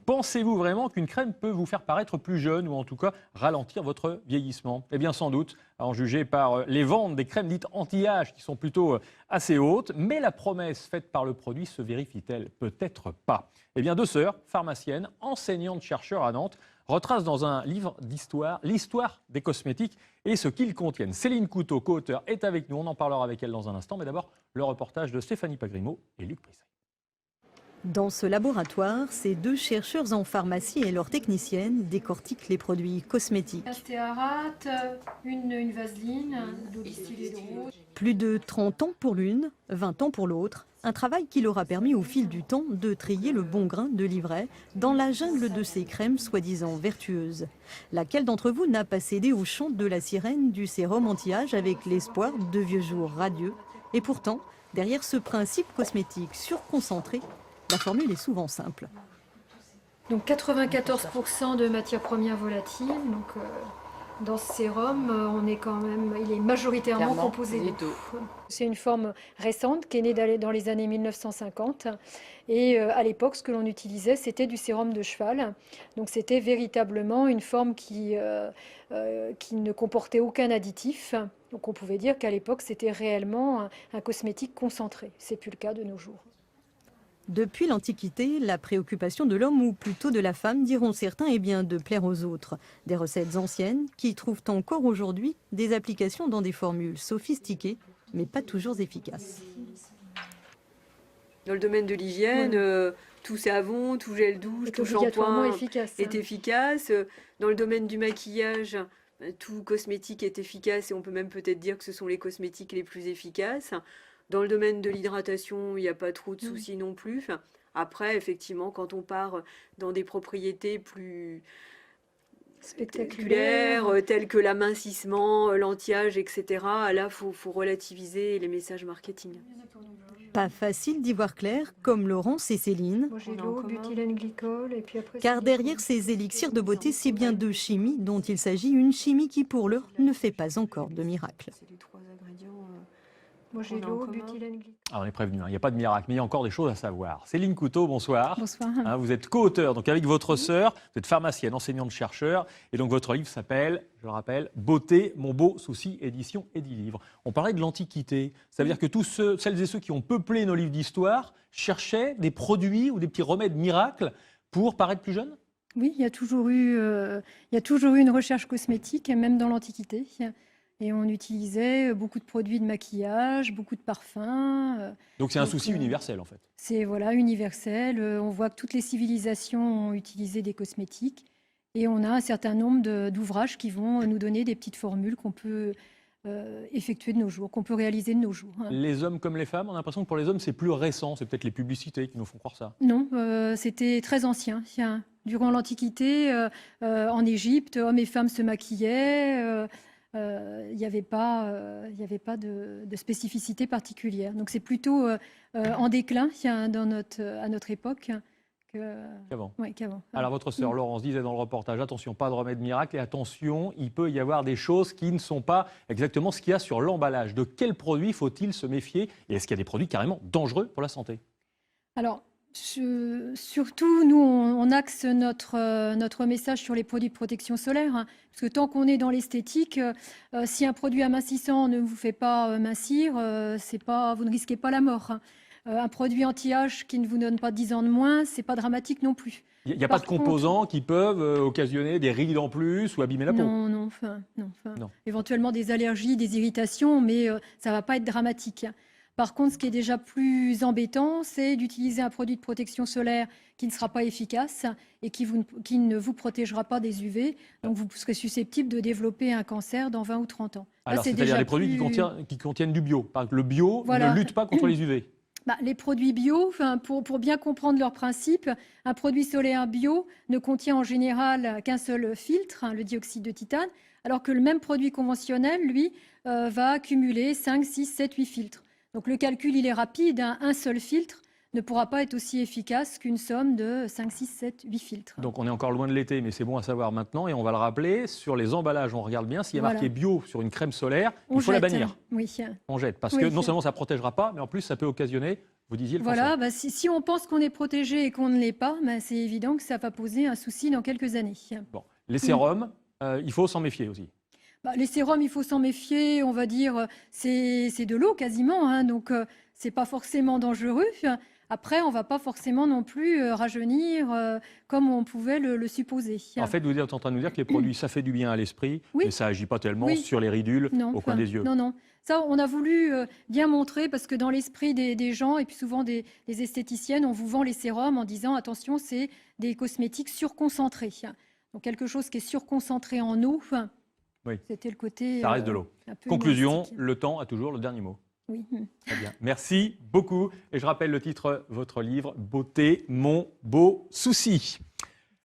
Pensez-vous vraiment qu'une crème peut vous faire paraître plus jeune ou en tout cas ralentir votre vieillissement? Eh bien sans doute, à en juger par les ventes des crèmes dites anti-âge qui sont plutôt assez hautes. Mais la promesse faite par le produit se vérifie-t-elle? Peut-être pas. Eh bien deux sœurs, pharmaciennes, enseignantes-chercheurs à Nantes, retracent dans un livre d'histoire l'histoire des cosmétiques et ce qu'ils contiennent. Céline Couteau, co-auteure, est avec nous. On en parlera avec elle dans un instant. Mais d'abord, le reportage de Stéphanie Pagrimaud et Luc Prisset. Dans ce laboratoire, ces deux chercheurs en pharmacie et leurs techniciennes décortiquent les produits cosmétiques. Un stéarate, une vaseline, d'eau distillée d'eau. Plus de 30 ans pour l'une, 20 ans pour l'autre. Un travail qui leur a permis au fil du temps de trier le bon grain de livret dans la jungle de ces crèmes soi-disant vertueuses. Laquelle d'entre vous n'a pas cédé au chant de la sirène du sérum anti-âge avec l'espoir de vieux jours radieux? Et pourtant, derrière ce principe cosmétique surconcentré, la formule est souvent simple. Donc 94% de matières premières volatiles. Donc dans ce sérum, il est majoritairement composé d'eau. C'est une forme récente qui est née dans les années 1950. Et à l'époque, ce que l'on utilisait, c'était du sérum de cheval. Donc c'était véritablement une forme qui ne comportait aucun additif. Donc on pouvait dire qu'à l'époque, c'était réellement un cosmétique concentré. C'est plus le cas de nos jours. Depuis l'Antiquité, la préoccupation de l'homme, ou plutôt de la femme, diront certains, est bien de plaire aux autres. Des recettes anciennes qui trouvent encore aujourd'hui des applications dans des formules sophistiquées, mais pas toujours efficaces. Dans le domaine de l'hygiène, tout savon, tout gel douche, tout shampoing est efficace. Dans le domaine du maquillage, tout cosmétique est efficace et on peut même peut-être dire que ce sont les cosmétiques les plus efficaces. Dans le domaine de l'hydratation, il n'y a pas trop de soucis non plus. Après, effectivement, quand on part dans des propriétés plus spectaculaires, telles que l'amincissement, l'anti-âge, etc., là, il faut relativiser les messages marketing. Pas facile d'y voir clair, comme Laurence et Céline. Car derrière ces élixirs de beauté, c'est bien de chimie dont il s'agit, une chimie qui, pour l'heure, ne fait pas encore de miracle. Alors on est prévenu, il n'y a pas de miracle, mais il y a encore des choses à savoir. Céline Couteau, bonsoir. Bonsoir. Vous êtes co-auteur, donc avec votre sœur, vous êtes pharmacienne, enseignante-chercheur, et donc votre livre s'appelle, je le rappelle, Beauté, mon beau souci, édition Edilivre. On parlait de l'Antiquité, ça veut dire que tous celles et ceux qui ont peuplé nos livres d'histoire cherchaient des produits ou des petits remèdes miracles pour paraître plus jeunes? Oui, il y a toujours eu une recherche cosmétique, même dans l'Antiquité. Et on utilisait beaucoup de produits de maquillage, beaucoup de parfums. Donc c'est un souci universel en fait. C'est universel. On voit que toutes les civilisations ont utilisé des cosmétiques. Et on a un certain nombre d'ouvrages qui vont nous donner des petites formules qu'on peut effectuer de nos jours, qu'on peut réaliser de nos jours. Les hommes comme les femmes, on a l'impression que pour les hommes c'est plus récent. C'est peut-être les publicités qui nous font croire ça. Non, c'était très ancien. Durant l'Antiquité, en Égypte, hommes et femmes se maquillaient. Il n'y avait pas de spécificité particulière. Donc c'est plutôt en déclin à notre époque qu'avant. Ouais, qu'avant. Alors votre sœur Laurence disait dans le reportage, attention, pas de remède miracle et attention, il peut y avoir des choses qui ne sont pas exactement ce qu'il y a sur l'emballage. De quels produits faut-il se méfier et est-ce qu'il y a des produits carrément dangereux pour la santé? Alors, surtout, nous, on axe notre message sur les produits de protection solaire, parce que tant qu'on est dans l'esthétique, si un produit amincissant ne vous fait pas mincir, vous ne risquez pas la mort. Un produit anti-âge qui ne vous donne pas 10 ans de moins, c'est pas dramatique non plus. Il n'y a pas de composants qui peuvent occasionner des rides en plus ou abîmer la peau? Non. Éventuellement des allergies, des irritations, mais ça va pas être dramatique. Par contre, ce qui est déjà plus embêtant, c'est d'utiliser un produit de protection solaire qui ne sera pas efficace et qui ne vous protégera pas des UV. Donc, vous serez susceptible de développer un cancer dans 20 ou 30 ans. Alors, c'est-à-dire les produits qui contiennent du bio. Le bio ne lutte pas contre les UV. Les produits bio, pour bien comprendre leur principe, un produit solaire bio ne contient en général qu'un seul filtre, le dioxyde de titane, alors que le même produit conventionnel, lui, va accumuler 5, 6, 7, 8 filtres. Donc le calcul, il est rapide. Un seul filtre ne pourra pas être aussi efficace qu'une somme de 5, 6, 7, 8 filtres. Donc on est encore loin de l'été, mais c'est bon à savoir maintenant. Et on va le rappeler, sur les emballages, on regarde bien, s'il y a marqué bio sur une crème solaire, il faut la bannir. Oui. On jette, parce que non seulement ça ne protégera pas, mais en plus ça peut occasionner vous disiez le Voilà, si on pense qu'on est protégé et qu'on ne l'est pas, c'est évident que ça va poser un souci dans quelques années. Bon. Les sérums, il faut s'en méfier aussi. Les sérums, il faut s'en méfier, on va dire, c'est de l'eau quasiment, hein, donc c'est pas forcément dangereux. Après, on va pas forcément non plus rajeunir comme on pouvait le supposer. En fait, vous êtes en train de nous dire que les produits, ça fait du bien à l'esprit, oui. mais ça agit pas tellement sur les ridules au coin des yeux. Non. Ça, on a voulu bien montrer parce que dans l'esprit des gens et puis souvent des esthéticiennes, on vous vend les sérums en disant attention, c'est des cosmétiques surconcentrés. Donc quelque chose qui est surconcentré en eau. Oui. C'était le côté. Ça reste de l'eau. Conclusion, le temps a toujours le dernier mot. Oui. Très bien. Merci beaucoup. Et je rappelle le titre de votre livre, Beauté, mon beau souci.